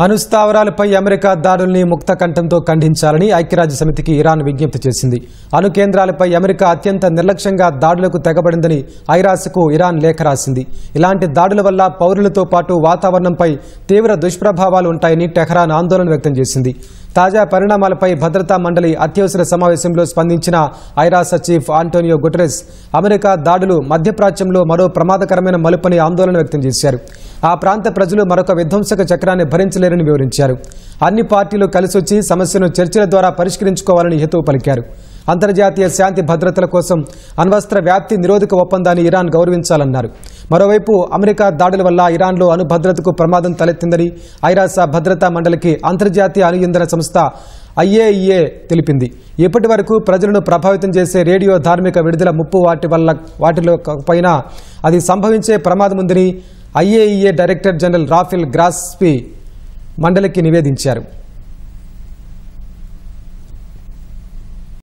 అణుస్థావరాలపై America దాడుల్ని ముక్తకంఠంతో ఖండించాలని ఐక్యరాజ్యసమితికి Iran విజ్ఞప్తి చేసింది. అణు కేంద్రాలపై అమెరికా అత్యంత నిర్లక్ష్యంగా దాడులకు తెగబడిందని ఐరాసకు ఇరాన్ లేఖ రాసింది. ఇలాంటి దాడుల వల్ల పౌరులతో పాటు వాతావరణంపై తీవ్ర దుష్ప్రభావాలు ఉంటాయని టెహ్రాన్ ఆందోళన వ్యక్తం చేసింది. తాజా పరిణామాలపై భద్రతా మండలి అత్యవసర సమావేశంలో స్పందించిన ఐరాస చీఫ్ ఆంటోనియో గుటెరెస్ అమెరికా దాడులు మధ్యప్రాచ్యంలో మరో ప్రమాదకరమైన మలుపని ఆందోళన వ్యక్తం చేశారు. ఆ ప్రాంత ప్రజలు మరొక విధ్వంసక చక్రాన్ని భరించలేరని వివరించారు. అన్ని పార్టీలు కలిసొచ్చి సమస్యను చర్చల ద్వారా పరిష్కరించుకోవాలని హితవు పలికారు. అంతర్జాతీయ శాంతి భద్రతల కోసం అణ్వస్త్ర వ్యాప్తి నిరోధక ఒప్పందాన్ని ఇరాన్ గౌరవించాలన్నారు. మరోవైపు అమెరికా దాడుల వల్ల ఇరాన్లో అణు భద్రతకు ప్రమాదం తలెత్తిందని ఐరాస భద్రతా మండలికి అంతర్జాతీయ అణు ఇంధన సంస్థ IAEA తెలిపింది. ఇప్పటి వరకు ప్రజలను ప్రభావితం చేసే రేడియో ధార్మిక విడుదల ముప్పు వాటిలో పైన అది సంభవించే ప్రమాదం ఉందని IAEA డైరెక్టర్ జనరల్ రాఫెల్ గ్రాస్పీ మండలికి నివేదించారు.